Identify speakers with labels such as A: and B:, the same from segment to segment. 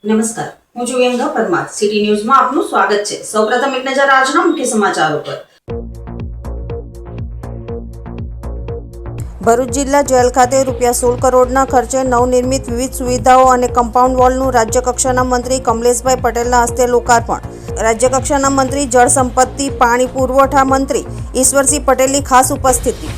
A: નમસ્કાર, હું છું ગંગા પરમાર. સિટી ન્યૂઝમાં આપનું સ્વાગત છે. સૌપ્રથમ એક નજર આજના મુખ્ય સમાચારો પર.
B: ભરૂચ જિલ્લા જેલ ખાતે ₹16 કરોડના ખર્ચે નવનિર્મિત વિવિધ સુવિધાઓ અને કમ્પાઉન્ડ વોલનું રાજ્યકક્ષાના મંત્રી કમલેશભાઈ પટેલના હસ્તે લોકાર્પણ. રાજ્યકક્ષાના મંત્રી જળ સંપત્તિ પાણી પુરવઠા મંત્રી ઈશ્વરસિંહ પટેલની ખાસ ઉપસ્થિતિ.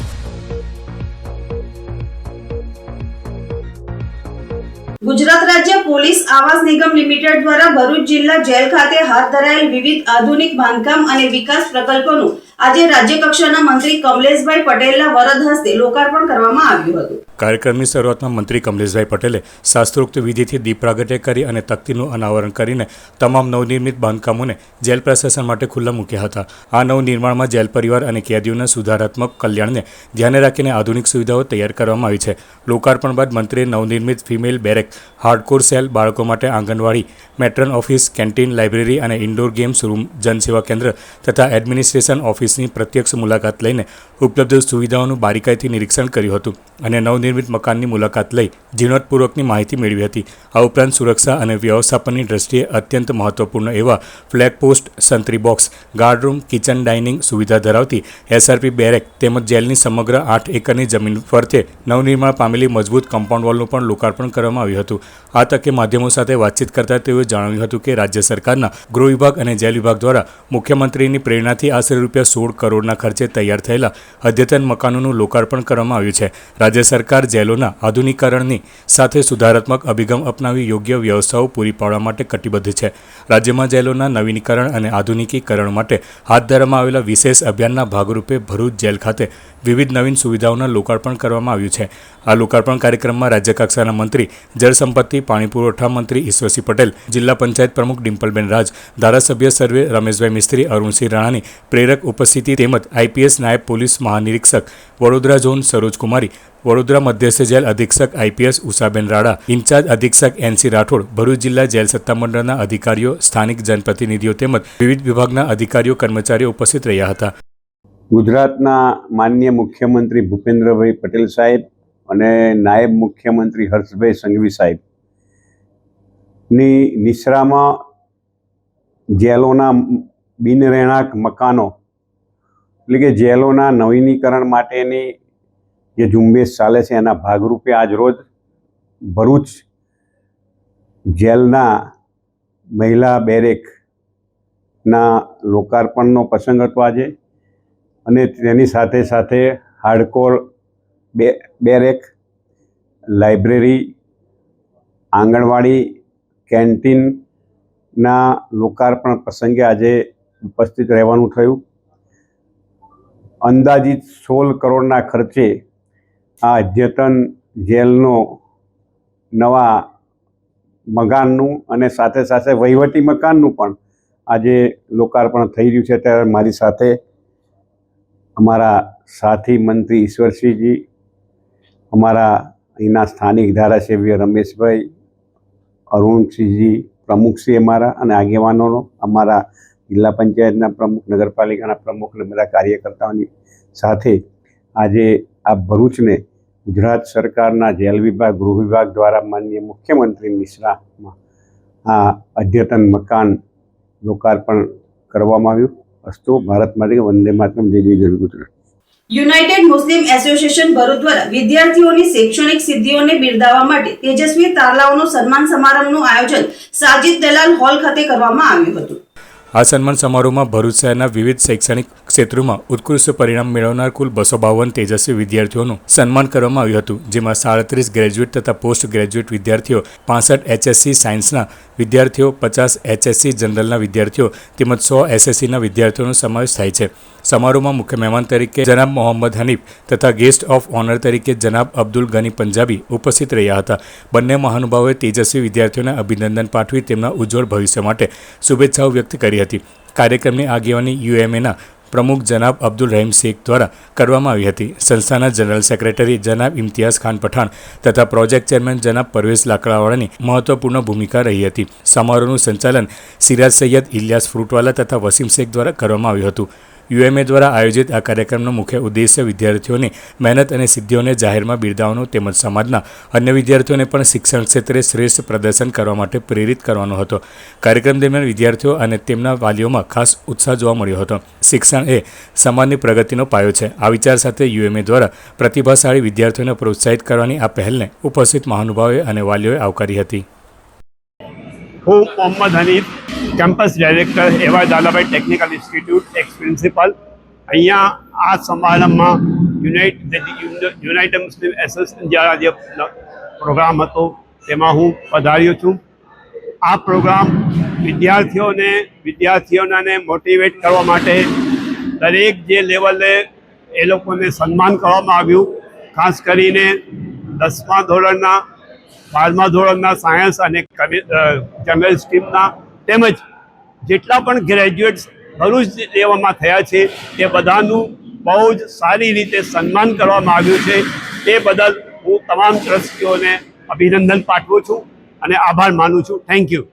A: ગુજરાત રાજ્ય પોલીસ આવાસ નિગમ લિમિટેડ દ્વારા ભરૂચ જિલ્લા જેલ ખાતે હાથ ધરાયેલ વિવિધ આધુનિક બાંધકામ અને વિકાસ પ્રકલ્પોનું આજે રાજ્યકક્ષાના મંત્રી કમલેશભાઈ પટેલના વરદ હસ્તે લોકાર્પણ કરવામાં આવ્યું હતું.
C: કાર્યક્રમની શરૂઆતમાં મંત્રી કમલેશભાઈ પટેલે શાસ્ત્રોક્ત વિધિથી દીપ પ્રાગટ્ય કરી અને તકતીનું અનાવરણ કરીને તમામ નવનિર્મિત બાંધકામોને જેલ પ્રશાસન માટે ખુલ્લા મૂક્યા હતા. આ નવનિર્માણમાં જેલ પરિવાર અને કેદીઓના સુધારાત્મક કલ્યાણને ધ્યાને રાખીને આધુનિક સુવિધાઓ તૈયાર કરવામાં આવી છે. લોકાર્પણ બાદ મંત્રીએ નવનિર્મિત ફિમેલ બેરેક, હાર્ડકોર સેલ, બાળકો માટે આંગણવાડી, મેટ્રન ઓફિસ, કેન્ટીન, લાઇબ્રેરી અને ઇન્ડોર ગેમ્સ રૂમ, જનસેવા કેન્દ્ર તથા એડમિનિસ્ટ્રેશન ઓફિસની પ્રત્યક્ષ મુલાકાત લઈને ઉપલબ્ધ સુવિધાઓનું બારીકાઈથી નિરીક્ષણ કર્યું હતું અને નવનિર્મિત મકાનની મુલાકાત લઈ ઝીણવટપૂર્વકની માહિતી મેળવી હતી. આ ઉપરાંત સુરક્ષા અને વ્યવસ્થાપનની દ્રષ્ટિએ અત્યંત મહત્વપૂર્ણ એવા ફ્લેગ પોસ્ટ, સંત્રી box, guard room, kitchen dining સુવિધા ધરાવતી SRP બેરેક તેમજ જેલની સમગ્ર 8 એકરની જમીન ફરતે નવનિર્માણ પામેલી મજબૂત કમ્પાઉન્ડ વોલનું પણ લોકાર્પણ કરવામાં આવ્યું હતું. આ તકે માધ્યમો સાથે વાતચીત કરતા તેઓએ જણાવ્યું હતું કે રાજ્ય સરકારના ગૃહ વિભાગ અને જેલ વિભાગ દ્વારા મુખ્યમંત્રીની પ્રેરણાથી આશરે ₹16 કરોડના ખર્ચે તૈયાર થયેલા અદ્યતન મકાનોનું લોકાર્પણ કરવામાં આવ્યું છે. રાજ્ય સરકાર જેલોના આધુનિકરણની સાથે સુધારાત્મક અભિગમ અપનાવી યોગ્ય વ્યવસ્થાઓ પૂરી પાડવા માટે કટિબદ્ધ છે. રાજ્યમાં જેલોના નવીનીકરણ અને આધુનિકીકરણ માટે હાથ ધરવામાં આવેલા વિશેષ અભિયાનના ભાગરૂપે ભરૂચ જેલ ખાતે વિવિધ નવીન સુવિધાઓના લોકાર્પણ કરવામાં આવ્યું છે. આ લોકાર્પણ કાર્યક્રમમાં રાજ્યકક્ષાના મંત્રી જળ સંપત્તિ પાણી પુરવઠા મંત્રી ઈશ્વરસિંહ પટેલ, જિલ્લા પંચાયત પ્રમુખ ડિમ્પલબેન રાજ, ધારાસભ્ય સર્વે રમેશભાઈ મિસ્ત્રી, અરુણસિંહ રાણાની પ્રેરક ઉપસ્થિતિ તેમજ IPS નાયબ પોલીસ મહાનિરીક્ષક વડોદરા ઝોન સરોજ કુમારી, વડોદરા મધ્યસ્થ જેલ અધિક્ષક IPS ઉષાબેન રાણા, ઇન્ચાર્જ અધિક્ષક NC રાઠોડ, ભરૂચ જિલ્લા જેલ સત્તામંડળના અધિકારીઓ, સ્થાનિક જનપ્રતિનિધિઓ તેમજ વિવિધ વિભાગના અધિકારીઓ કર્મચારીઓ ઉપસ્થિત રહ્યા હતા.
D: ગુજરાતના માનનીય મુખ્યમંત્રી ભૂપેન્દ્રભાઈ પટેલ સાહેબ અને નાયબ મુખ્યમંત્રી હર્ષભાઈ સંઘવી સાહેબની નિશ્રામાં જેલોના બિનરેણાક મકાનો એટલે કે જેલોના નવીનીકરણ માટેની જે ઝુંબેશ ચાલે છે એના ભાગરૂપે આજરોજ ભરૂચ જેલના મહિલા બેરેકના લોકાર્પણનો પ્રસંગ હતો આજે. અને તેની સાથે સાથે હાર્ડકોર બેરેક, લાઇબ્રેરી, આંગણવાડી, કેન્ટીનના લોકાર્પણ પ્રસંગે આજે ઉપસ્થિત રહેવાનું થયું. અંદાજિત 16 કરોડના ખર્ચે આ અદ્યતન જેલનો નવા મકાનનું અને સાથે સાથે વહીવટી મકાનનું પણ આજે લોકાર્પણ થઈ રહ્યું છે. ત્યારે મારી સાથે અમારા સાથી મંત્રી ઈશ્વરસિંહજી, અમારા અહીંના સ્થાનિક ધારાસભ્ય રમેશભાઈ, અરુણસિંહજી, પ્રમુખશ્રી અમારા અને આગેવાનોનો, અમારા જિલ્લા પંચાયતના પ્રમુખ, નગરપાલિકાના પ્રમુખ અને બધા કાર્યકર્તાઓની સાથે આજે આ ભરૂચને ગુજરાત સરકારના જેલ વિભાગ, ગૃહ વિભાગ દ્વારા માનનીય મુખ્યમંત્રી નિશ્રામાં આ અદ્યતન મકાન લોકાર્પણ કરવામાં આવ્યું. અસ્તુ ભારત માટે વંદે માતરમ, જય જય ગરવી ગુજરાત.
A: યુનાઇટેડ મુસ્લિમ એસોસિએશન ભરૂચ દ્વારા વિદ્યાર્થીઓની શૈક્ષણિક સિદ્ધિઓને બિરદાવવા માટે તેજસ્વી તારલાઓનું સન્માન સમારંભનું આયોજન સાજિદ દલાલ હોલ ખાતે કરવામાં આવ્યું હતું.
C: આ સન્માન સમારોહમાં ભરૂચ શહેરના વિવિધ શૈક્ષણિક ક્ષેત્રોમાં ઉત્કૃષ્ટ પરિણામ મેળવનાર કુલ 252 તેજસ્વી વિદ્યાર્થીઓનું સન્માન કરવામાં આવ્યું હતું. જેમાં 37 ગ્રેજ્યુએટ તથા પોસ્ટ ગ્રેજ્યુએટ વિદ્યાર્થીઓ, 65 HSC સાયન્સના વિદ્યાર્થીઓ, 50 HSC જનરલના વિદ્યાર્થીઓ તેમજ 100 SSCના વિદ્યાર્થીઓનો સમાવેશ થાય છે. સમારોહમાં મુખ્ય મહેમાન તરીકે જનાબ મોહમ્મદ હનીફ તથા ગેસ્ટ ઓફ ઓનર તરીકે જનાબ અબ્દુલ ગની પંજાબી ઉપસ્થિત રહ્યા હતા. બંને મહાનુભાવોએ તેજસ્વી વિદ્યાર્થીઓને અભિનંદન પાઠવી તેમના ઉજ્જવળ ભવિષ્ય માટે શુભેચ્છાઓ વ્યક્ત કરી હતી. કાર્યક્રમની આગેવાની UMAના પ્રમુખ જનાબ અબ્દુલ રહીમ શેખ દ્વારા કરવામાં આવી હતી. સંસ્થાના જનરલ સેક્રેટરી જનાબ ઇમ્તિયાઝ ખાન પઠાણ તથા પ્રોજેક્ટ ચેરમેન જનાબ પરવેઝ લાકડાવાળાની મહત્વપૂર્ણ ભૂમિકા રહી હતી. સમારોહનું સંચાલન સિરાજ સૈયદ, ઇલિયાસ ફ્રૂટવાલા તથા વસીમ શેખ દ્વારા કરવામાં આવ્યું હતું. યુએમએ દ્વારા આયોજિત આ કાર્યક્રમનો મુખ્ય ઉદ્દેશ્ય વિદ્યાર્થીઓની મહેનત અને સિદ્ધિઓને જાહેરમાં બિરદાવવાનો તેમજ સમાજના અન્ય વિદ્યાર્થીઓને પણ શિક્ષણ ક્ષેત્રે શ્રેષ્ઠ પ્રદર્શન કરવા માટે પ્રેરિત કરવાનો હતો. કાર્યક્રમ દરમિયાન વિદ્યાર્થીઓ અને તેમના વાલીઓમાં ખાસ ઉત્સાહ જોવા મળ્યો હતો. શિક્ષણ એ સમાજની પ્રગતિનો પાયો છે. આ વિચાર સાથે યુએમએ દ્વારા પ્રતિભાશાળી વિદ્યાર્થીઓને પ્રોત્સાહિત કરવાની આ પહેલને ઉપસ્થિત મહાનુભાવોએ અને વાલીઓએ આવકારી હતી.
E: હું મોહમ્મદ હનીફ, કેમ્પસ ડાયરેક્ટર એવા ઝાલાભાઈ ટેકનિકલ ઇન્સ્ટિટ્યૂટ, એક્સ પ્રિન્સિપાલ. અહીંયા આ સમારંભમાં યુનાઇટેડ મુસ્લિમ એસોસિએશન દ્વારા જે પ્રોગ્રામ હતો તેમાં હું પધાર્યો છું. આ પ્રોગ્રામ વિદ્યાર્થીઓને મોટિવેટ કરવા માટે દરેક જે લેવલે એ લોકોને સન્માન કરવામાં આવ્યું. ખાસ કરીને 10મા ધોરણના 12મા ધોરણના સાયન્સ અને જનરલ સ્ટ્રીમના તેમજ જેટલા પણ ગ્રેજ્યુએટ્સ ભરૂચ લેવામાં થયા છે તે બધાનું બહુ જ સારી રીતે સન્માન કરવામાં આવ્યું છે. તે બદલ હું તમામ ટ્રસ્ટીઓને અભિનંદન પાઠવું છું અને આભાર માનું છું. Thank you.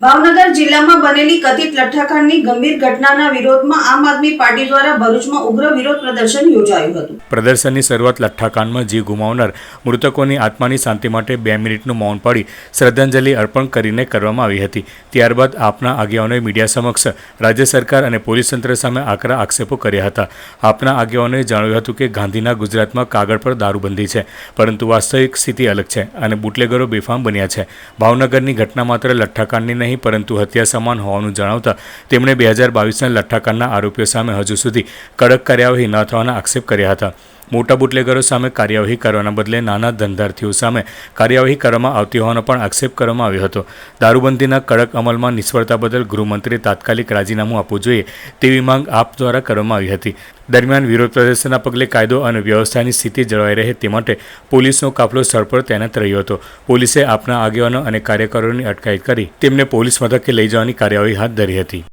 A: ભાવનગર જિલ્લામાં બનેલી કથિત લઠ્ઠાકાંડની ગંભીર ઘટનાના વિરોધમાં આમ આદમી પાર્ટી દ્વારા ભરૂચમાં ઉગ્ર વિરોધ પ્રદર્શન યોજાયું હતું.
C: પ્રદર્શનની શરૂઆત લઠ્ઠાકાંડમાં જીવ ગુમાવનાર મૃતકોની આત્માની શાંતિ માટે 2 મિનિટનું મૌન પાડી શ્રદ્ધાંજલિ અર્પણ કરીને કરવામાં આવી હતી. ત્યારબાદ આપના આગેવાનોએ મીડિયા સમક્ષ રાજ્ય સરકાર અને પોલીસ તંત્ર સામે આકરા આક્ષેપો કર્યા હતા. આપના આગેવાનોએ જણાવ્યું હતું કે ગાંધીના ગુજરાતમાં કાગળ પર દારૂબંધી છે, પરંતુ વાસ્તવિક સ્થિતિ અલગ છે અને બુટલેગરો બેફામ બન્યા છે. ભાવનગરની ઘટના માત્ર લઠ્ઠાકાંડની નહીં પરંતુ હત્યા સમાન હોવાનું જણાવતા તેમણે 2022ના લઠ્ઠાકાંડના આરોપીઓ સામે હજુ સુધી કડક કાર્યવાહી ન થવાના આક્ષેપ કર્યા હતા. મોટા બુટલેગરો સામે કાર્યવાહી કરવાના બદલે નાના ધંધાર્થીઓ સામે કાર્યવાહી કરવામાં આવતી હોવાનો પણ આક્ષેપ કરવામાં આવ્યો હતો. દારૂબંધીના કડક અમલમાં નિષ્ફળતા બદલ ગૃહમંત્રીએ તાત્કાલિક રાજીનામું આપવું જોઈએ તેવી માંગ આપ દ્વારા કરવામાં આવી હતી. દરમિયાન વિરોધ પ્રદર્શનના પગલે કાયદો અને વ્યવસ્થાની સ્થિતિ જળવાઈ રહે તે માટે પોલીસનો કાફલો સ્થળ પર તૈનાત રહ્યો હતો. પોલીસે આપના આગેવાનો અને કાર્યકરોની અટકાયત કરી તેમને પોલીસ મથકે લઈ જવાની કાર્યવાહી હાથ ધરી હતી.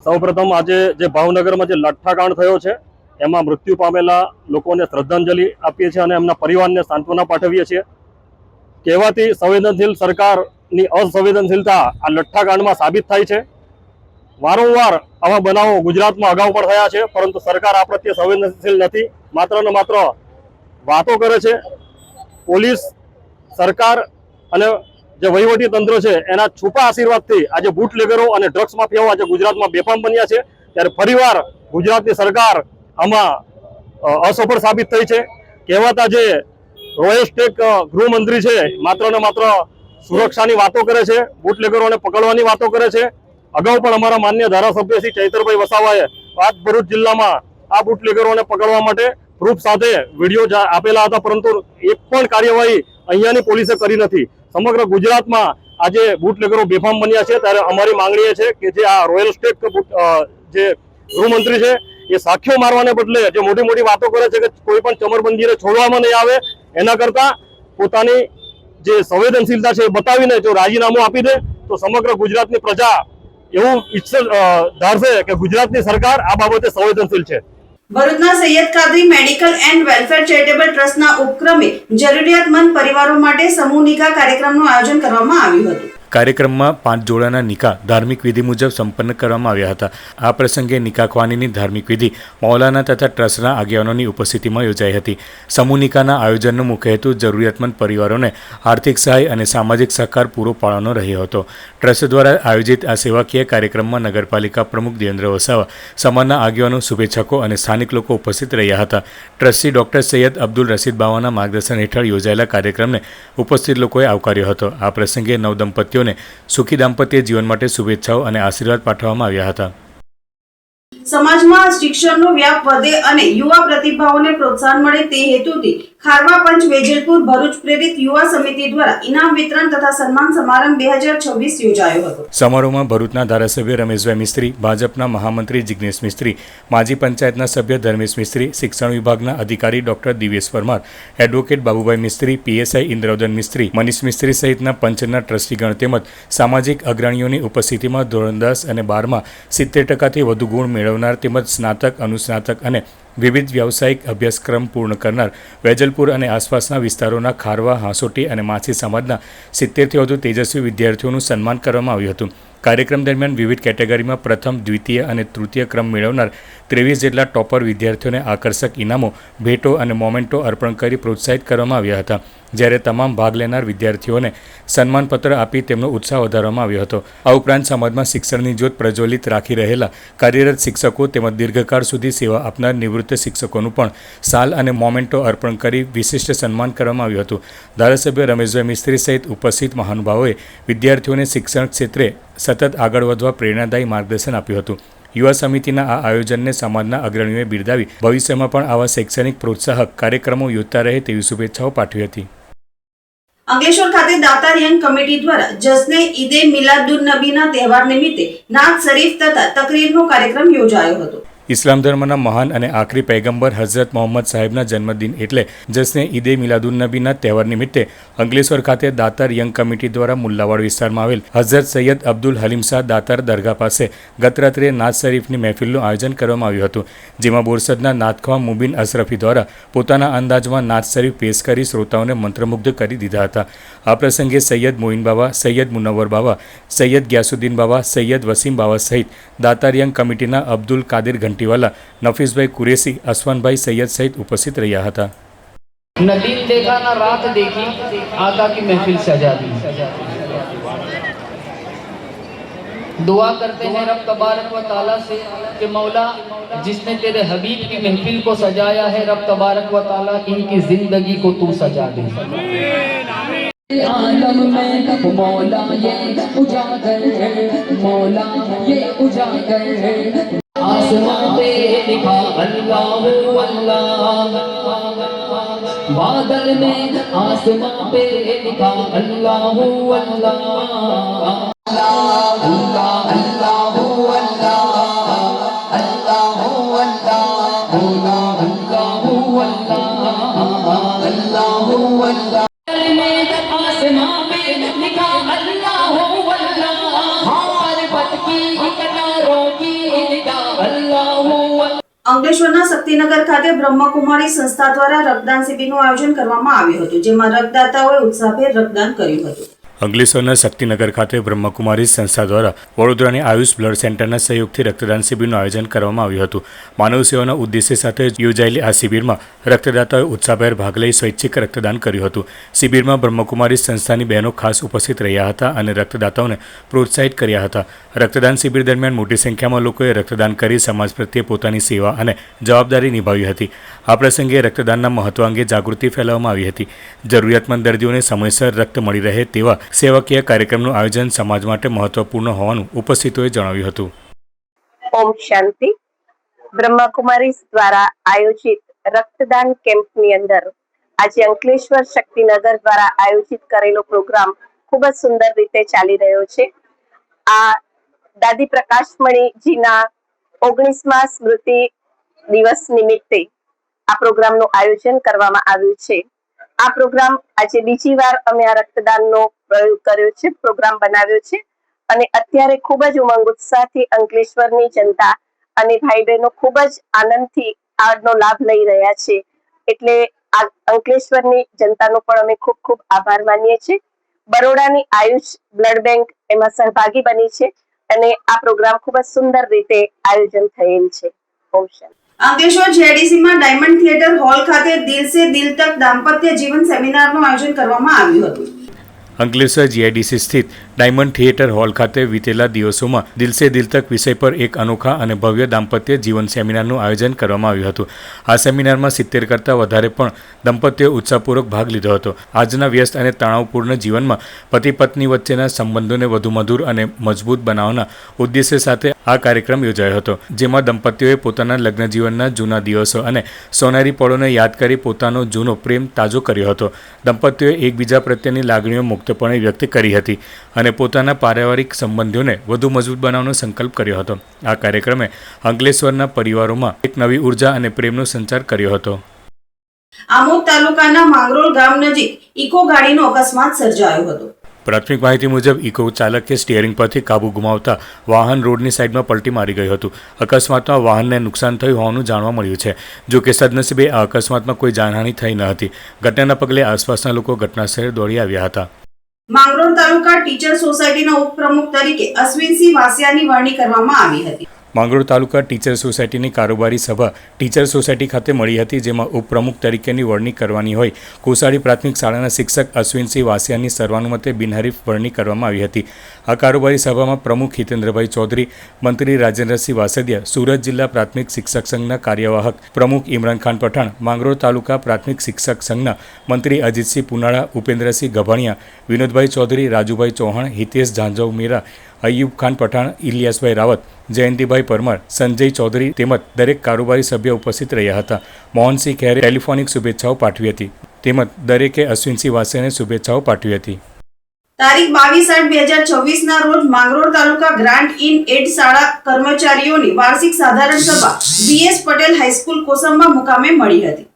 F: સૌપ્રથમ આજે જે ભાવનગરમાં જે લઠ્ઠાકાંડ થયો છે એમાં મૃત્યુ પામેલા લોકોને શ્રદ્ધાંજલિ આપીએ છીએ અને એમના પરિવારને સાંત્વના પાઠવીએ છીએ. કહેવાતી સંવેદનશીલ સરકારની અસંવેદનશીલતા આ લઠ્ઠાકાંડમાં સાબિત થાય છે. વારંવાર આવા બનાવો ગુજરાતમાં અગાઉ પણ થયા છે, પરંતુ સરકાર આ પ્રત્યે સંવેદનશીલ નથી. માત્ર ને માત્ર વાતો કરે છે. પોલીસ, સરકાર અને જે વહીવટી તંત્ર છે એના છુપા આશીર્વાદથી આજે બુટલેગરો અને ડ્રગ્સ માફિયાઓ આજે ગુજરાતમાં બેફામ બન્યા છે. ત્યારે ફરીવાર ગુજરાતની સરકાર આમાં અસફળ સાબિત થઈ છે. કહેવાતા જે રોયસ્ટેક ગૃહમંત્રી છે માત્ર ને માત્ર સુરક્ષાની વાતો કરે છે, બુટલેગરોને પકડવાની વાતો કરે છે. અગાઉ પણ અમારા માન્ય ધારાસભ્ય શ્રી ચૈતરભાઈ વસાવાએ ભરૂચ જિલ્લામાં આ બુટલેગરોને પકડવા માટે પ્રૂફ સાથે વિડીયો આપેલા હતા, પરંતુ એક પણ કાર્યવાહી અહીંયાની પોલીસે કરી નથી. સમગ્ર ગુજરાતમાં આજે બુટલેગરો બેફામ બન્યા છે. ત્યારે અમારી માંગણી એ છે કે જે આ રોયલ સ્ટેક જે ગૃહમંત્રી છે એ સાખ્યો મારવાને બદલે જે મોટી મોટી વાતો કરે છે કે કોઈ પણ ચમરબંધીને છોડવામાં નહીં આવે, એના કરતા પોતાની જે સંવેદનશીલતા છે એ બતાવીને જો રાજીનામું આપી દે તો સમગ્ર ગુજરાતની પ્રજા એવું ધારશે કે ગુજરાતની સરકાર આ બાબતે સંવેદનશીલ છે.
A: ભરૂચના Sayed Qadri medical and welfare charitable ટ્રસ્ટના ઉપક્રમે જરૂરિયાતમંદ પરિવારો માટે સમૂહ નિકાહ કાર્યક્રમનું આયોજન કરવામાં આવ્યું હતું.
C: કાર્યક્રમમાં 5 જોડાના નિકાહ ધાર્મિક વિધિ મુજબ સંપન્ન કરવામાં આવ્યા હતા. આ પ્રસંગે નિકાહખ્વાનીની ધાર્મિક વિધિ મૌલાના તથા ટ્રસ્ટના આગેવાનોની ઉપસ્થિતિમાં યોજાઈ હતી. સમૂહ નિકાહના આયોજનનો મુખ્ય હેતુ જરૂરિયાતમંદ પરિવારોને આર્થિક સહાય અને સામાજિક સહકાર પૂરો પાડવાનો રહ્યો હતો. ટ્રસ્ટ દ્વારા આયોજિત આ સેવાકીય કાર્યક્રમમાં નગરપાલિકા પ્રમુખ દેવેન્દ્ર વસાવા, સમાજના આગેવાનો, શુભેચ્છકો અને સ્થાનિક લોકો ઉપસ્થિત રહ્યા હતા. ટ્રસ્ટી ડોક્ટર સૈયદ અબ્દુલ રશીદ બાવાના માર્ગદર્શન હેઠળ યોજાયેલા કાર્યક્રમને ઉપસ્થિત લોકોએ આવકાર્યો હતો. આ પ્રસંગે નવદંપતીઓ સુખી દાંપત્ય જીવન માટે શુભેચ્છાઓ અને આશીર્વાદ પાઠવવામાં આવ્યા હતા.
A: સમાજમાં શિક્ષણનો વ્યાપ વધે અને યુવા પ્રતિભાઓને પ્રોત્સાહન મળે તે હેતુથી ખારવા પંચ વેજલપુર ભરૂચ પ્રેરિત યુવા સમિતિ દ્વારા ઇનામ વિતરણ તથા સન્માન સમારંભ 2026 યોજાયો હતો.
C: સમારોહમાં ભરૂચના ધારાસભ્ય રમેશભાઈ મિસ્ત્રી, ભાજપના મહામંત્રી જિગ્નેશ મિસ્ત્રી, માજી પંચાયતના સભ્ય ધર્મેશ મિસ્ત્રી, શિક્ષણ વિભાગના અધિકારી ડોક્ટર દિવેશ પરમાર, એડવોકેટ બાબુભાઈ મિસ્ત્રી, પીએસઆઈ ઇન્દ્રવદન મિસ્ત્રી, મનીષ મિસ્ત્રી સહિતના પંચના ટ્રસ્ટીગણ તેમજ સામાજિક અગ્રણીઓની ઉપસ્થિતિમાં ધોરણ 10 અને 12માં 70%થી વધુ ગુણ મેળવનાર તેમજ સ્નાતક, અનુસ્નાતક અને વિવિધ વ્યાવસાયિક અભ્યાસક્રમ પૂર્ણ કરનાર વેજલપુર અને આસપાસના વિસ્તારોના ખારવા, હાંસોટી અને માછી સમાજના 70થી વધુ તેજસ્વી વિદ્યાર્થીઓનું સન્માન કરવામાં આવ્યું હતું. કાર્યક્રમ દરમિયાન વિવિધ કેટેગરીમાં પ્રથમ, દ્વિતીય અને તૃતીય ક્રમ મેળવનાર 23 જેટલા ટોપર વિદ્યાર્થીઓને આકર્ષક ઇનામો, ભેટો અને મોમેન્ટો અર્પણ કરી પ્રોત્સાહિત કરવામાં આવ્યા હતા, જ્યારે તમામ ભાગ લેનાર વિદ્યાર્થીઓને સન્માનપત્ર આપી તેમનો ઉત્સાહ વધારવામાં આવ્યો હતો. આ ઉપરાંત સમાજમાં શિક્ષણની જ્યોત પ્રજ્વલિત રાખી રહેલા કાર્યરત શિક્ષકો તેમજ દીર્ઘકાળ સુધી સેવા આપનાર નિવૃત્ત શિક્ષકોનું પણ શાલ અને મોમેન્ટો અર્પણ કરી વિશિષ્ટ સન્માન કરવામાં આવ્યું હતું. ધારાસભ્ય રમેશભાઈ મિસ્ત્રી સહિત ઉપસ્થિત મહાનુભાવોએ વિદ્યાર્થીઓને શિક્ષણ ક્ષેત્રે સતત આગળ વધવા પ્રેરણાદાયી માર્ગદર્શન આપ્યું હતું. યુવા સમિતિના આ આયોજનને સમાજના અગ્રણીઓએ બિરદાવી ભવિષ્યમાં પણ આવા શૈક્ષણિક પ્રોત્સાહક કાર્યક્રમો યોજતા રહે તેવી શુભેચ્છાઓ પાઠવી હતી.
A: અંકલેશ્વર ખાતે દાતાર યંગ કમિટી દ્વારા જશ્ને ઈદે મિલાદુન્નબીના તહેવાર નિમિત્તે નાત શરીફ તથા તકરીરનો કાર્યક્રમ યોજાયો હતો.
C: ઇસ્લામ ધર્મના મહાન અને આખરી પૈગંબર હઝરત મોહમ્મદ સાહેબના જન્મદિન એટલે જશ્ને ઈદે મિલાદુન્નબીના તહેવાર નિમિત્તે અંકલેશ્વર ખાતે દાતાર યંગ કમિટી દ્વારા મુલ્લાવાડ વિસ્તારમાં આવેલ હઝરત સૈયદ અબ્દુલ હલીમ શાહ દાતાર દરગાહ પાસે ગત રાત્રે નાત શરીફની મહેફિલનું આયોજન કરવામાં આવ્યું હતું, જેમાં બોરસદના નાતખ્વાહ મુબીન અશરફી દ્વારા પોતાના અંદાજમાં નાત શરીફ પેશ કરી શ્રોતાઓને મંત્રમુગ્ધ કરી દીધા હતા. આ પ્રસંગે સૈયદ મોઇન બાવા, સૈયદ મુનવ્વર બાવા, સૈયદ ગ્યાસુદ્દીન બાવા, સૈયદ વસીમ બાવા સહિત દાતાર યંગ કમિટીના અબ્દુલ કાદિર ઘંટીવાલા, नफीसभाई कुरेसी, असवानभाई सैयद सहित उपस्थित રહ્યા હતા.
G: न दिन देखा न रात देखी, आका की महफिल सजा दी. दुआ करते हैं रब तबारक व ताला से कि मौला जिसने तेरे हबीब की महफिल को सजाया है, रब तबारक व ताला इनकी जिंदगी को तू सजा दे. आलम में मौला ये उजागर है, मौला ये उजागर है. आसमां पे लिखा अल्लाह अल्लाह, बादल में आसमां पे लिखा अल्लाह अल्लाह. अल्लाह अल्लाह अल्लाह अल्लाह अल्लाह अल्लाह. आसमां पे लिखा अल्लाह अल्लाह, पर्वत की किनारों की लिखा अल्लाह.
A: અંકલેશ્વરના શક્તિનગર ખાતે બ્રહ્મકુમારી સંસ્થા દ્વારા રક્તદાન શિબિરનું આયોજન કરવામાં આવ્યું હતું, જેમાં રક્તદાતાઓએ ઉત્સાહભેર રક્તદાન કર્યું હતું.
C: અંકલેશ્વરના શક્તિનગર ખાતે બ્રહ્મકુમારી સંસ્થા દ્વારા વડોદરાની આયુષ બ્લડ સેન્ટરના સહયોગથી રક્તદાન શિબિરનું આયોજન કરવામાં આવ્યું હતું. માનવ સેવાના ઉદ્દેશ્ય સાથે યોજાયેલી આ શિબિરમાં રક્તદાતાઓએ ઉત્સાહભેર ભાગ લઈ સ્વૈચ્છિક રક્તદાન કર્યું હતું. શિબિરમાં બ્રહ્મકુમારી સંસ્થાની બહેનો ખાસ ઉપસ્થિત રહ્યા હતા અને રક્તદાતાઓને પ્રોત્સાહિત કર્યા હતા. રક્તદાન શિબિર દરમિયાન મોટી સંખ્યામાં લોકોએ રક્તદાન કરી સમાજ પ્રત્યે પોતાની સેવા અને જવાબદારી નિભાવી હતી. આ પ્રસંગે રક્તદાનના મહત્વ અંગે જાગૃતિ ફેલાવવામાં આવી હતી. જરૂરિયાતમંદ દર્દીઓને સમયસર રક્ત મળી રહે તેવા સેવાકીય કાર્યક્રમનું આયોજન સમાજ માટે મહત્વપૂર્ણ હોવાનું ઉપસ્થિતોએ જણાવ્યું હતું.
H: ઓમ શાંતિ. બ્રહ્મકુમારી દ્વારા આયોજિત રક્તદાન કેમ્પની અંદર આજે અંકલેશ્વર શક્તિનગર દ્વારા આયોજિત કરેલો પ્રોગ્રામ ખૂબ જ સુંદર રીતે ચાલી રહ્યો છે. આ દાદી પ્રકાશમણીજીના 19મા સ્મૃતિ દિવસ નિમિત્તે આ પ્રોગ્રામનું આયોજન કરવામાં આવ્યું છે. આ પ્રોગ્રામ આજે બીજી વાર અમે આ રક્તદાનનો પ્રયોગ કર્યો છે, પ્રોગ્રામ બનાવ્યો છે અને અત્યારે ખૂબ જ ઉમંગ ઉત્સાહથી અંકલેશ્વરની જનતા અને ભાઈ બહેનો ખૂબ જ આનંદથી આનો લાભ લઈ રહ્યા છે. એટલે આ અંકલેશ્વરની જનતાનો પણ અમે ખૂબ ખૂબ આભાર માનીએ છીએ. બરોડાની આયુષ બ્લડ બેંક એમાં સહભાગી બની છે અને આ પ્રોગ્રામ ખૂબ જ સુંદર રીતે આયોજન થયેલ છે. ઓમ શાંતિ.
A: અંકલેશ્વર જેડીસીમાં ડાયમંડ થિયેટર હોલ ખાતે દિલ સે દિલ તક દાંપત્ય જીવન સેમિનારનું આયોજન કરવામાં આવ્યું હતું.
C: અંકલેશ્વર જીઆઈડીસી સ્થિત ડાયમંડ થિયેટર હોલ ખાતે વિતેલા દિવસોમાં દિલ સે દિલ તક વિષય પર એક અનોખા અને ભવ્ય દાંપત્ય જીવન સેમિનારનું આયોજન કરવામાં આવ્યું હતું. આ સેમિનારમાં 70 કરતાં વધારે પણ દંપતીઓએ ઉત્સાહપૂર્વક ભાગ લીધો હતો. આજના વ્યસ્ત અને તણાવપૂર્ણ જીવનમાં પતિ પત્ની વચ્ચેના સંબંધોને વધુ મધુર અને મજબૂત બનાવવાના ઉદ્દેશ્ય સાથે આ કાર્યક્રમ યોજાયો હતો, જેમાં દંપતીઓએ પોતાના લગ્ન જીવનના જૂના દિવસો અને સોનેરી પળોને યાદ કરી પોતાનો જૂનો પ્રેમ તાજો કર્યો હતો. દંપતીઓએ એકબીજા પ્રત્યેની લાગણીઓ મુક્તપણે વ્યક્ત કરી હતી અને પોતાના પારિવારિક સંબંધોને વધુ મજબૂત બનાવવાનો સંકલ્પ કર્યો હતો. આ કાર્યક્રમે અંકલેશ્વરના પરિવારોમાં એક નવી ઉર્જા અને પ્રેમનો સંચાર કર્યો હતો.
A: આમોદ તાલુકાના માંગરોળ ગામ નજીક ઇકો ગાડીનો અકસ્માત સર્જાયો હતો.
C: પ્રાથમિક માહિતી મુજબ ઇકો ચાલકે સ્ટીયરિંગ પરથી કાબુ ગુમાવતા વાહન રોડની સાઈડમાં પલટી મારી ગયું હતું. અકસ્માતમાં વાહનને નુકસાન થયું હોવાનું જાણવા મળ્યું છે. જો કે સદનસીબે આ અકસ્માતમાં કોઈ જાનહાનિ થઈ ન હતી. ઘટનાના પગલે આસપાસના લોકો ઘટનાસ્થળે દોડી આવ્યા હતા.
A: માંગરોળ તાલુકા ટીચર સોસાયટીના ઉપપ્રમુખ તરીકે અશ્વિનસિંહ વાસિયાની વરણી કરવામાં આવી હતી.
C: માંગરોળ તાલુકા ટીચર સોસાયટીની કારોબારી સભા ટીચર સોસાયટી ખાતે મળી હતી, જેમાં ઉપપ્રમુખ તરીકેની વરણી કરવાની હોય કોસાડી પ્રાથમિક શાળાના શિક્ષક અશ્વિનસિંહ વાસિયાની સર્વાનુમતે બિનહરીફ વરણી કરવામાં આવી હતી. આ કારોબારી સભામાં પ્રમુખ હિતેન્દ્રભાઈ ચૌધરી, મંત્રી રાજેન્દ્રસિંહ વાસદિયા, સુરત જિલ્લા પ્રાથમિક શિક્ષક સંઘના કાર્યવાહક પ્રમુખ ઇમરાન ખાન પઠાણ, માંગરોળ તાલુકા પ્રાથમિક શિક્ષક સંઘના મંત્રી અજીતસિંહ પુનાળા, ઉપેન્દ્રસિંહ ગભાણિયા, વિનોદભાઈ ચૌધરી, રાજુભાઈ ચૌહાણ, હિતેશ ઝાંઝવ મેરા, અયુબ ખાન પઠાણ, ઇલિયાસભાઈ રાવત, જયંતિભાઈ પરમાર, સંજય ચૌધરી તેમજ દરેક કારોબારી સભ્ય ઉપસ્થિત રહ્યા હતા. મોહનસિંહ ખેરે ટેલિફોનિક શુભેચ્છાઓ પાઠવી હતી તેમજ દરેકે અશ્વિનસિંહ વાસિયાને શુભેચ્છાઓ પાઠવી હતી.
A: તારીખ 22/8/2026 રોજ માંગરોળ તાલુકા ગ્રાન્ટ ઇન એડ શાળા કર્મચારીઓની વાર્ષિક સાધારણ સભા VS પટેલ હાઈસ્કૂલ કોસંબા મુકામે મળી હતી.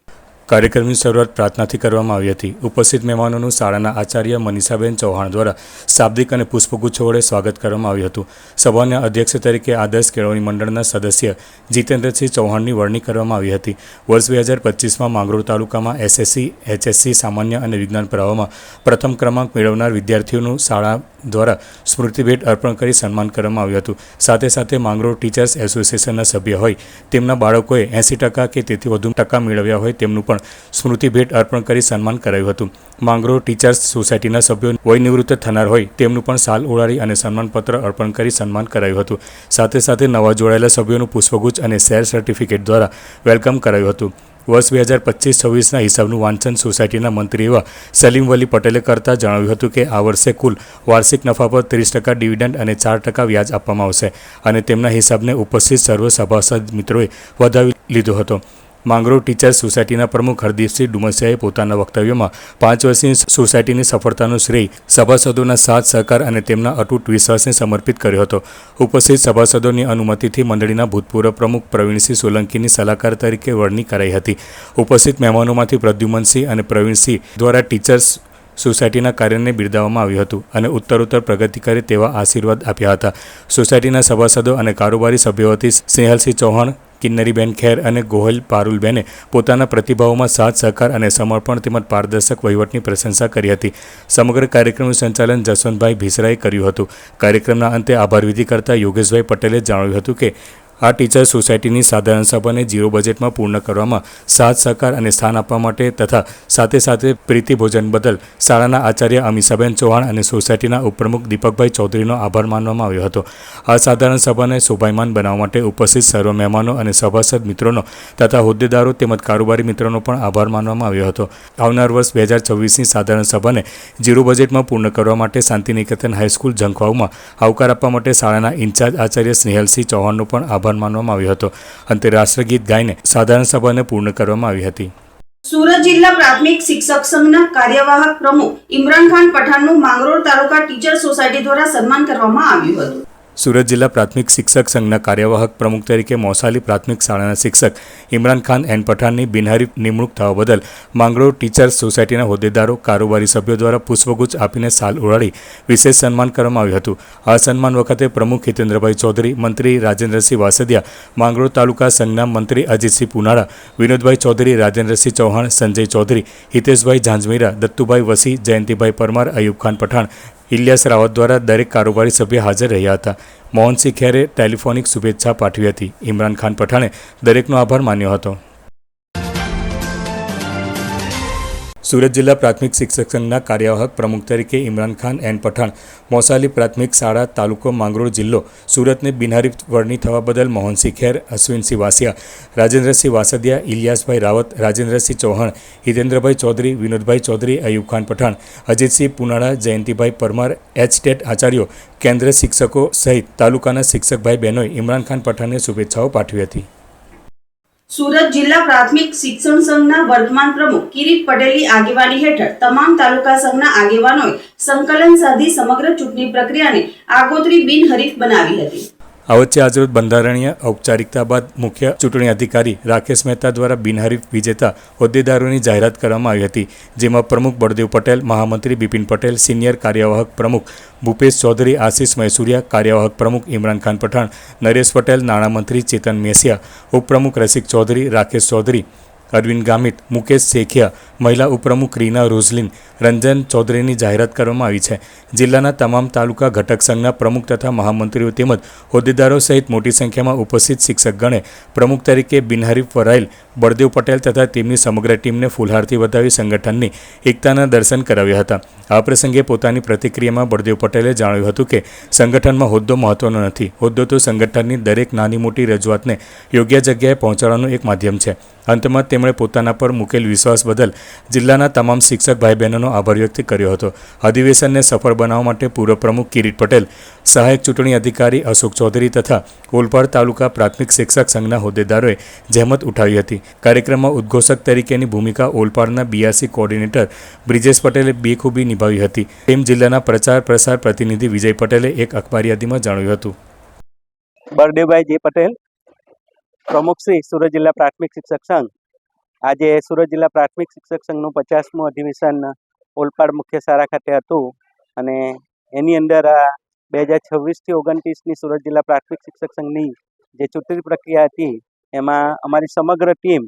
C: કાર્યક્રમની શરૂઆત પ્રાર્થનાથી કરવામાં આવી હતી. ઉપસ્થિત મહેમાનોનું શાળાના આચાર્ય મનીષાબેન ચૌહાણ દ્વારા શાબ્દિક અને પુષ્પગુચ્છ વડે સ્વાગત કરવામાં આવ્યું હતું. સભાના અધ્યક્ષ તરીકે આદર્શ કેળવણી મંડળના સદસ્ય જીતેન્દ્રસિંહ ચૌહાણની વરણી કરવામાં આવી હતી. વર્ષ 2025માં માંગરોળ તાલુકામાં SSC, HSC સામાન્ય અને વિજ્ઞાન પ્રવાહમાં પ્રથમ ક્રમાંક મેળવનાર વિદ્યાર્થીઓનું શાળા દ્વારા સ્મૃતિભેટ અર્પણ કરી સન્માન કરવામાં આવ્યું હતું. સાથે સાથે માંગરોળ ટીચર્સ એસોસિએશનના સભ્ય હોય તેમના બાળકોએ 80% કે તેથી વધુ ટકા મેળવ્યા હોય તેમનું પણ સ્મૃતિભેટ અર્પણ કરી સન્માન કરાયું હતું. માંગરોળ ટીચર્સ સોસાયટીના સભ્યો વય નિવૃત્ત થનાર હોય તેમનું પણ શાલ ઓળાડી અને સન્માનપત્ર અર્પણ કરી સન્માન કરાયું હતું. સાથે સાથે નવા જોડાયેલા સભ્યોનું પુષ્પગુચ્છ અને શેર સર્ટિફિકેટ દ્વારા વેલકમ કરાયું હતું. વર્ષ 2025-26ના હિસાબનું વાંચન સોસાયટીના મંત્રી એવા સલીમ વલી પટેલે કરતાં જણાવ્યું હતું કે આ વર્ષે કુલ વાર્ષિક નફા પર 30% ડિવિડન્ડ અને 4% વ્યાજ આપવામાં આવશે અને તેમના હિસાબને ઉપસ્થિત સર્વ સભાસદ મિત્રોએ વધાવી લીધો હતો. માંગરોળ ટીચર્સ સોસાયટીના પ્રમુખ હરદીપસિંહ ડુમસિયાએ પોતાના વક્તવ્યમાં 5 વર્ષની સોસાયટીની સફળતાનો શ્રેય સભાસદોના સાથ સહકાર અને તેમના અતૂટ વિશ્વાસને સમર્પિત કર્યો હતો. ઉપસ્થિત સભાસદોની અનુમતિથી મંડળીના ભૂતપૂર્વ પ્રમુખ પ્રવીણસિંહ સોલંકીની સલાહકાર તરીકે વરણી કરાઈ હતી. ઉપસ્થિત મહેમાનોમાંથી પ્રદ્યુમનસિંહ અને પ્રવીણસિંહ દ્વારા ટીચર્સ સોસાયટીના કાર્યને બિરદાવવામાં આવ્યું હતું અને ઉત્તરોત્તર પ્રગતિ કરે તેવા આશીર્વાદ આપ્યા હતા. સોસાયટીના સભાસદો અને કારોબારી સભ્યો વતી સ્નેહલસિંહ ચૌહાણ, કિન્નરીબેન ખેર અને ગોહિલ પારુલબેને પોતાના પ્રતિભાવોમાં સાથ સહકાર અને સમર્પણ તેમજ પારદર્શક વહીવટની પ્રશંસા કરી હતી. સમગ્ર કાર્યક્રમનું સંચાલન જસવંતભાઈ ભીસરાએ કર્યું હતું. કાર્યક્રમના અંતે આભાર વિધિ કરતા યોગેશભાઈ પટેલે જણાવ્યું હતું કે આ ટીચર સોસાયટીની સાધારણ સભાને 0 બજેટમાં પૂર્ણ કરવામાં સાથ સહકાર અને સ્થાન આપવા માટે તથા સાથે સાથે પ્રીતિ ભોજન બદલ શાળાના આચાર્ય અમીષાબેન ચૌહાણ અને સોસાયટીના ઉપપ્રમુખ દીપકભાઈ ચૌધરીનો આભાર માનવામાં આવ્યો હતો. આ સાધારણ સભાને શોભાયમાન બનાવવા માટે ઉપસ્થિત સર્વ મહેમાનો અને સભાસદ મિત્રોનો તથા હોદ્દેદારો તેમજ કારોબારી મિત્રોનો પણ આભાર માનવામાં આવ્યો હતો. આવનાર વર્ષ 2026ની સાધારણ સભાને 0 બજેટમાં પૂર્ણ કરવા માટે શાંતિનિકેતન હાઈસ્કૂલ ઝંખવાવમાં આવકાર આપવા માટે શાળાના ઇન્ચાર્જ આચાર્ય સ્નેહલસિંહ ચૌહાણનો પણ આભાર માનવામાં આવ્યો હતો. અંતે રાષ્ટ્રગીત ગાઈને સાધારણ સભાને પૂર્ણ કરવામાં આવી હતી.
A: સુરત જિલ્લા પ્રાથમિક શિક્ષક સંઘના કાર્યવાહક પ્રમુખ ઇમરાન ખાન પઠાણનું માંગરોળ તાલુકા ટીચર સોસાયટી દ્વારા સન્માન કરવામાં આવ્યું હતું.
C: સુરત જિલ્લા પ્રાથમિક શિક્ષક સંઘના કાર્યવાહક પ્રમુખ તરીકે મોસાલી પ્રાથમિક શાળાના શિક્ષક ઇમરાન ખાન એન પઠાણની બિનહરીફ નિમણૂક થવા બદલ માંગરોળ ટીચર્સ સોસાયટીના હોદ્દેદારો, કારોબારી સભ્યો દ્વારા પુષ્પગુચ્છ આપીને શાલ ઓળાડી વિશેષ સન્માન કરવામાં આવ્યું હતું. આ સન્માન વખતે પ્રમુખ હિતેન્દ્રભાઈ ચૌધરી, મંત્રી રાજેન્દ્રસિંહ વાસદિયા, માંગરોળ તાલુકા સંઘના મંત્રી અજીતસિંહ પુનાળા, વિનોદભાઈ ચૌધરી, રાજેન્દ્રસિંહ ચૌહાણ, સંજય ચૌધરી, હિતેશભાઈ ઝાંઝમેરા, દત્તુભાઈ વસી, જયંતિભાઈ પરમાર, અયુબ ખાન પઠાણ, ઇલિયાસ રાવત દ્વારા દરેક કારોબારી સભ્ય હાજર રહ્યા હતા. મોહનસિંહ ખેરે ટેલિફોનિક શુભેચ્છા પાઠવી હતી. ઇમરાન ખાન પઠાણે દરેકનો આભાર માન્યો હતો. સુરત જિલ્લા પ્રાથમિક શિક્ષક સંઘના કાર્યવાહક પ્રમુખ તરીકે ઇમરાન ખાન એન પઠાણ, મોસાલી પ્રાથમિક શાળા, તાલુકો માંગરોળ, જિલ્લો સુરતને બિનહરીફ વરણી થવા બદલ મોહનસિંહ ખેર, અશ્વિનસિંહ વાસિયા, રાજેન્દ્રસિંહ વાસદિયા, ઇલિયાસભાઈ રાવત, રાજેન્દ્રસિંહ ચૌહાણ, હિતેન્દ્રભાઈ ચૌધરી, વિનોદભાઈ ચૌધરી, અયુબ ખાન પઠાણ, અજીતસિંહ પુનાળા, જયંતિભાઈ પરમાર, HTET આચાર્યો, કેન્દ્ર શિક્ષકો સહિત તાલુકાના શિક્ષક ભાઈ બહેનોએ ઇમરાન ખાન પઠાણને શુભેચ્છાઓ પાઠવી હતી.
A: સુરત જિલ્લા પ્રાથમિક શિક્ષણ સંઘના વર્તમાન પ્રમુખ કિરીટ પટેલની આગેવાની હેઠળ તમામ તાલુકા સંઘના આગેવાનોએ સંકલન સાધી સમગ્ર ચૂંટણી પ્રક્રિયાને આગોતરી બિનહરીફ બનાવી હતી.
C: આ વચ્ચે આજરોજ બંધારણીય ઔપચારિકતા બાદ મુખ્ય ચૂંટણી અધિકારી રાકેશ મહેતા દ્વારા બિનહરીફ વિજેતા હોદ્દેદારોની જાહેરાત કરવામાં આવી હતી. જેમાં પ્રમુખ બળદેવ પટેલ, મહામંત્રી બિપિન પટેલ, સિનિયર કાર્યવાહક પ્રમુખ ભૂપેશ ચૌધરી, આશિષ મૈસુરિયા, કાર્યવાહક પ્રમુખ ઇમરાન ખાન પઠાણ, નરેશ પટેલ, નાણામંત્રી ચેતન મેસિયા, ઉપપ્રમુખ રસિક ચૌધરી, રાકેશ ચૌધરી, અરવિંદ ગામિત, મુકેશ શેખિયા, મહિલા ઉપપ્રમુખ રીના રોઝલિન, રંજન ચૌધરીની જાહેરાત કરવામાં આવી છે. જિલ્લાના તમામ તાલુકા ઘટક સંઘના પ્રમુખ તથા મહામંત્રીઓ તેમજ હોદ્દેદારો સહિત મોટી સંખ્યામાં ઉપસ્થિત શિક્ષકગણે પ્રમુખ તરીકે બિનહરીફ વરાયેલ બળદેવ પટેલ તથા તેમની સમગ્ર ટીમને ફૂલહારથી વધાવી સંગઠનની એકતાના દર્શન કરાવ્યા હતા. આ પ્રસંગે પોતાની પ્રતિક્રિયામાં બળદેવ પટેલે જણાવ્યું હતું કે સંગઠનમાં હોદ્દો મહત્વનો નથી. હોદ્દો તો સંગઠનની દરેક નાની મોટી રજૂઆતને યોગ્ય જગ્યાએ પહોંચાડવાનું એક માધ્યમ છે. અંતમાં તેમણે પોતાના પર મૂકેલ વિશ્વાસ બદલ જિલ્લાના તમામ શિક્ષક ભાઈ બહેનોનો આભાર વ્યક્ત કર્યો હતો. અધિવેશનને સફળ બનાવવા માટે પૂર્વ પ્રમુખ કિરીટ પટેલ, સહાયક ચૂંટણી અધિકારી અશોક ચૌધરી તથા ઓલપાડ તાલુકા પ્રાથમિક શિક્ષક સંઘના હોદ્દેદારોએ જહેમત ઉઠાવી હતી. કાર્યક્રમમાં ઉદ્ઘોષક તરીકેની ભૂમિકા ઓલપાડના બીઆરસી કોઓર્ડિનેટર બ્રિજેશ પટેલે બેખૂબી નિભાવી હતી. તેમ જિલ્લાના પ્રચાર પ્રસાર પ્રતિનિધિ વિજય પટેલે એક અખબાર યાદીમાં જણાવ્યું હતું.
I: બળદેવભાઈ જે પટેલ, પ્રમુખ શ્રી સુરત જિલ્લા પ્રાથમિક શિક્ષક સંઘ. આજે સુરત જિલ્લા પ્રાથમિક શિક્ષક સંઘનું 50મું અધિવેશન ઓલપાડ મુખ્ય શાળા ખાતે હતું અને એની અંદર 2026થી 29ની સુરત જિલ્લા પ્રાથમિક શિક્ષક સંઘની જે ચૂંટણી પ્રક્રિયા હતી એમાં અમારી સમગ્ર ટીમ,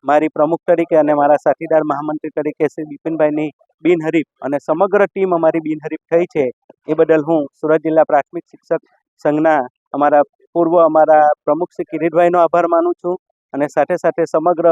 I: મારી પ્રમુખ તરીકે અને મારા સાથીદાર મહામંત્રી તરીકે શ્રી બિપિનભાઈની બિનહરીફ અને સમગ્ર ટીમ અમારી બિનહરીફ થઈ છે. એ બદલ હું સુરત જિલ્લા પ્રાથમિક શિક્ષક સંઘના અમારા પ્રમુખ શ્રી કિરીટભાઈનો આભાર માનું છું અને સાથે સાથે સમગ્ર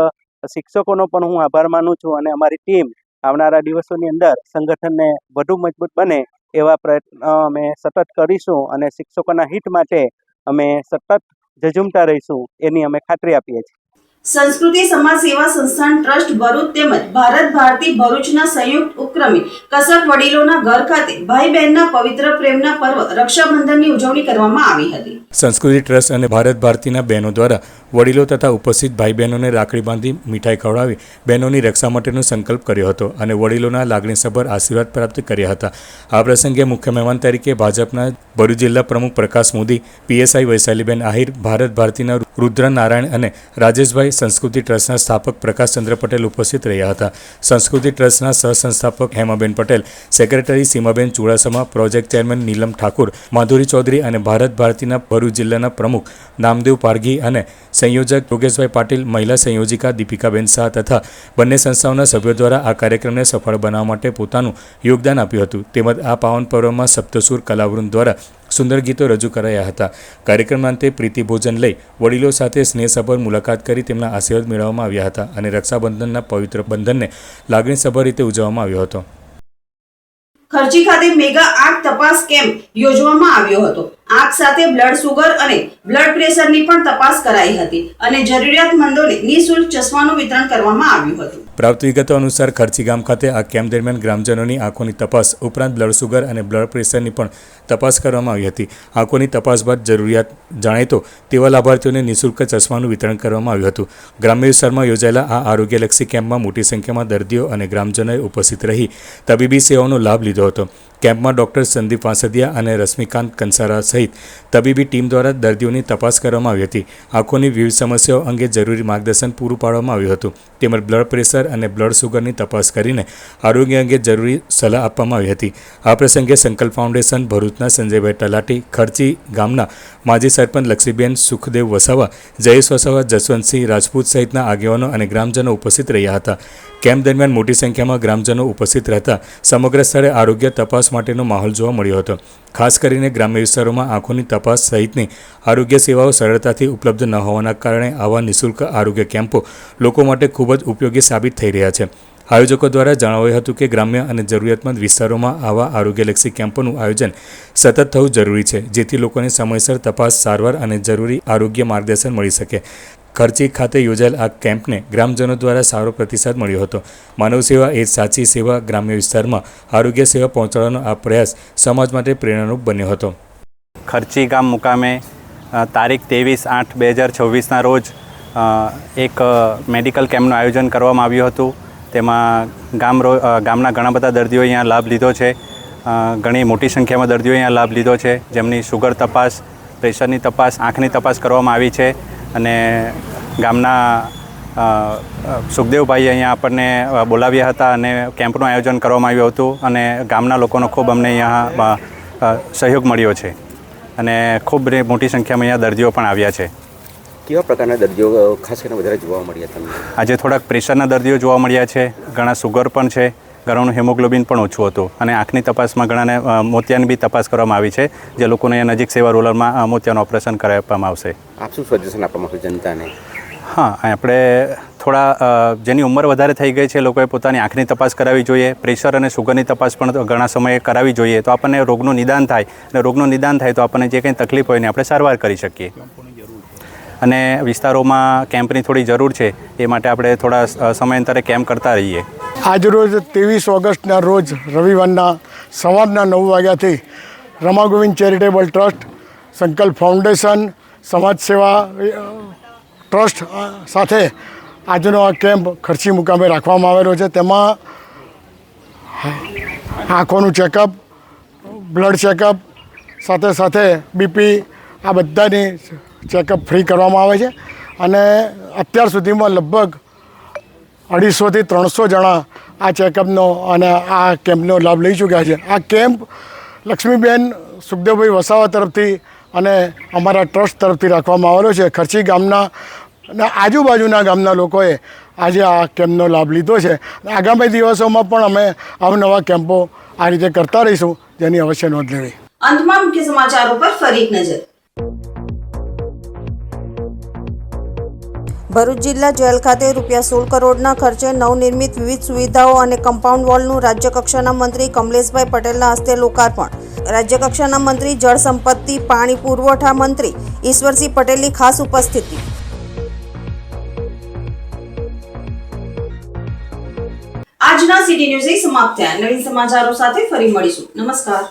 I: શિક્ષકોનો પણ હું આભાર માનું છું અને અમારી ટીમ આવનારા દિવસોની અંદર સંગઠનને વધુ મજબૂત બને એવા પ્રયત્ન અમે સતત કરીશું અને શિક્ષકોના હિત માટે અમે સતત ઝઝૂમતા રહીશું એની અમે ખાતરી આપીએ છીએ.
A: સંસ્કૃતિ સમાજ સેવા સંસ્થાન ટ્રસ્ટ ભરૂચ તેમજ ભારત ભારતી ભરૂચના સંયુક્ત ઉપક્રમે કસક વડીલોના ઘર ખાતે ભાઈ બહેનના પવિત્ર પ્રેમના પર્વ રક્ષાબંધનની ઉજવણી કરવામાં આવી હતી.
C: સંસ્કૃતિ ટ્રસ્ટ અને ભારત ભારતીના બહેનો દ્વારા વડીલો તથા ઉપસ્થિત ભાઈ બહેનોને રાખડી બાંધી મીઠાઈ ખવડાવી બહેનોની રક્ષા માટેનો સંકલ્પ કર્યો હતો અને વડીલોના લાગણીસભર આશીર્વાદ પ્રાપ્ત કર્યા હતા. આ પ્રસંગે મુખ્ય મહેમાન તરીકે ભાજપના ભરૂચ જિલ્લા પ્રમુખ પ્રકાશ મોદી, પીએસઆઈ વૈશાલીબેન આહિર, ભારત ભારતીના રુદ્ર નારાયણ અને રાજેશભાઈ, સંસ્કૃતિ ટ્રસ્ટના સ્થાપક પ્રકાશચંદ્ર પટેલ ઉપસ્થિત રહ્યા હતા. સંસ્કૃતિ ટ્રસ્ટના સહસંસ્થાપક Hemaben Patel, secretary સીમાબેન Chudasama, project chairman નીલમ ઠાકુર, માધુરી ચૌધરી અને ભારત ભારતીના ભરૂચ જિલ્લાના પ્રમુખ નામદેવ પારઘી અને સંયોજક યોગેશભાઈ પાટીલ, મહિલા સંયોજિકા દીપિકાબેન શાહ તથા બંને સંસ્થાઓના સભ્યો દ્વારા આ કાર્યક્રમને સફળ બનાવવા માટે પોતાનું યોગદાન આપ્યું હતું. તેમજ આ પાવન પર્વમાં સપ્તસુર કલાવૃંદ દ્વારા સુંદર ગીતો રજૂ કરાયા હતા. કાર્યક્રમના અંતે પ્રીતિ ભોજન લઈ વડીલો સાથે સ્નેહસભર મુલાકાત કરી તેમના આશીર્વાદ મેળવવામાં આવ્યા હતા અને રક્ષાબંધનના પવિત્ર બંધનને લાગણીસભર રીતે ઉજવવામાં આવ્યો હતો.
A: ખર્ચી ખાતે મેગા આંખ તપાસ કેમ્પ યોજવામાં આવ્યો હતો. આંખ સાથે બ્લડ સુગર અને બ્લડ પ્રેશરની પણ તપાસ કરાઈ હતી અને જરૂરિયાતમંદોને નિઃશુલ્ક ચશ્માનું વિતરણ કરવામાં આવ્યું હતું.
C: પ્રાપ્ત વિગતો અનુસાર ખર્ચી ગામ ખાતે આ કેમ્પ દરમિયાન ગ્રામજનોની આંખોની તપાસ ઉપરાંત બ્લડ સુગર અને બ્લડ પ્રેશરની પણ તપાસ કરવામાં આવી હતી. આંખોની તપાસ બાદ જરૂરિયાત જણાય તો તેવા લાભાર્થીઓને નિઃશુલ્ક ચશ્માનું વિતરણ કરવામાં આવ્યું હતું. ગ્રામ્ય વિસ્તારમાં યોજાયેલા આ આરોગ્યલક્ષી કેમ્પમાં મોટી સંખ્યામાં દર્દીઓ અને ગ્રામજનોએ ઉપસ્થિત રહી તબીબી સેવાઓનો લાભ લીધો હતો. કેમ્પમાં ડૉક્ટર સંદીપ વાંસદિયા અને રશ્મિકાંત કંસારા સહિત તબીબી ટીમ દ્વારા દર્દીઓની તપાસ કરવામાં આવી હતી. આંખોની વિવિધ સમસ્યાઓ અંગે જરૂરી માર્ગદર્શન પૂરું પાડવામાં આવ્યું હતું. તેમજ બ્લડ પ્રેશર અને બ્લડ સુગરની તપાસ કરીને આરોગ્ય અંગે જરૂરી સલાહ આપવામાં આવી હતી. આ પ્રસંગે સંકલ્પ ફાઉન્ડેશન ભરૂચના સંજયભાઈ તલાટી, ખર્ચી ગામના માજી સરપંચ લક્ષ્મીબેન સુખદેવ વસાવા, જયેશ વસાવા, જસવંતસિંહ રાજપૂત સહિતના આગેવાનો અને ગ્રામજનો ઉપસ્થિત રહ્યા હતા. કેમ્પ દરમિયાન મોટી સંખ્યામાં ગ્રામજનો ઉપસ્થિત રહેતા સમગ્ર સ્થળે આરોગ્ય તપાસ માટેનો માહોલ જોવા મળ્યો હતો. ખાસ કરીને ગ્રામ્ય વિસ્તારોમાં આંખોની તપાસ સહિતની આરોગ્ય સેવાઓ સરળતાથી ઉપલબ્ધ ન હોવાના કારણે આવા નિઃશુલ્ક આરોગ્ય કેમ્પો લોકો માટે ખૂબ જ ઉપયોગી સાબિત થઈ રહ્યા છે. આયોજકો દ્વારા જણાવાયું હતું કે ગ્રામ્ય અને જરૂરિયાતમંદ વિસ્તારોમાં આવા આરોગ્યલક્ષી કેમ્પોનું આયોજન સતત થવું જરૂરી છે, જેથી લોકોને સમયસર તપાસ, સારવાર અને જરૂરી આરોગ્ય માર્ગદર્શન મળી શકે. ખર્ચી ખાતે યોજાયેલ આ કેમ્પને ગ્રામજનો દ્વારા સારો પ્રતિસાદ મળ્યો હતો. માનવ સેવા એ સાચી સેવા. ગ્રામ્ય વિસ્તારમાં આરોગ્ય સેવા પહોંચાડવાનો આ પ્રયાસ સમાજ માટે પ્રેરણારૂપ બન્યો હતો.
I: ખર્ચી ગામ મુકામે તારીખ 23/8/2026ના રોજ એક મેડિકલ કેમ્પનું આયોજન કરવામાં આવ્યું હતું. તેમાં ગામના ઘણા બધા દર્દીઓ અહીંયા લાભ લીધો છે. ઘણી મોટી સંખ્યામાં દર્દીઓ અહીંયા લાભ લીધો છે, જેમની શુગર તપાસ, પ્રેશરની તપાસ, આંખની તપાસ કરવામાં આવી છે. અને ગામના સુખદેવભાઈ અહીંયા આપણને બોલાવ્યા હતા અને કેમ્પનું આયોજન કરવામાં આવ્યું હતું અને ગામના લોકોનો ખૂબ અમને અહીંયા સહયોગ મળ્યો છે અને ખૂબ મોટી સંખ્યામાં અહીંયા દર્દીઓ પણ આવ્યા છે.
J: કેવા પ્રકારના દર્દીઓ ખાસ કરીને વધારે જોવા મળ્યા તમને?
K: આજે થોડાક પ્રેશરના દર્દીઓ જોવા મળ્યા છે, ઘણા સુગર પણ છે, ઘણાનું હિમોગ્લોબિન પણ ઓછું હતું અને આંખની તપાસમાં ઘણાને મોતિયાની બી તપાસ કરવામાં આવી છે, જે લોકોને અહીંયા નજીક સેવા રોલરમાં મોતિયાનું ઓપરેશન કરાવી આપવામાં આવશે.
J: આપ શું સજેશન આપવા માંગો જનતાને?
K: હા, આપણે થોડા જેની ઉંમર વધારે થઈ ગઈ છે લોકોએ પોતાની આંખની તપાસ કરાવવી જોઈએ, પ્રેશર અને સુગરની તપાસ પણ ઘણા સમયે કરાવવી જોઈએ, તો આપણને રોગનું નિદાન થાય અને રોગનું નિદાન થાય તો આપણને જે કંઈ તકલીફ હોય ને આપણે સારવાર કરી શકીએ. અને વિસ્તારોમાં કેમ્પની થોડી જરૂર છે, એ માટે આપણે થોડા સમયાંતરે કેમ્પ કરતા રહીએ.
L: આજરોજ 23 ઓગસ્ટના રોજ રવિવારના સવારના 9 વાગ્યાથી રમાગોવિંદ ચેરિટેબલ ટ્રસ્ટ, સંકલ્પ ફાઉન્ડેશન, સમાજ સેવા ટ્રસ્ટ સાથે આજનો આ કેમ્પ ખર્ચી મુકામે રાખવામાં આવેલો છે. તેમાં આંખોનું ચેકઅપ, બ્લડ ચેકઅપ, સાથે સાથે બીપી, આ બધાની ચેકઅપ ફ્રી કરવામાં આવે છે. અને અત્યાર સુધીમાં લગભગ 250 થી 300 જણા આ ચેકઅપનો અને આ કેમ્પનો લાભ લઈ ચૂક્યા છે. આ કેમ્પ લક્ષ્મીબેન સુખદેવભાઈ વસાવા તરફથી અને અમારા ટ્રસ્ટ તરફથી રાખવામાં આવેલો છે. ખર્ચી ગામના અને આજુબાજુના ગામના લોકોએ આજે આ કેમ્પનો લાભ લીધો છે. આગામી દિવસોમાં પણ અમે અવનવા કેમ્પો આ રીતે કરતા રહીશું, જેની અવશ્ય નોંધ લેવી.
A: અંતમાં મુખ્ય સમાચારો પર ફરી એક નજર.
B: ભરૂચ જિલ્લા જેલ ખાતે ₹16 કરોડના ખર્ચે નવનિર્મિત વિવિધ સુવિધાઓ અને કમ્પાઉન્ડ વોલનું રાજ્યકક્ષાના મંત્રી કમલેશભાઈ પટેલના હસ્તે લોકાર્પણ. રાજ્યકક્ષાના મંત્રી જળ સંપત્તિ પાણી પુરવઠા મંત્રી ઈશ્વરસિંહ પટેલની ખાસ ઉપસ્થિતિ.
A: આજના સિટી ન્યૂઝ સમાપ્ત થયા. નવીન સમાચારો સાથે ફરી મળીશું. નમસ્કાર.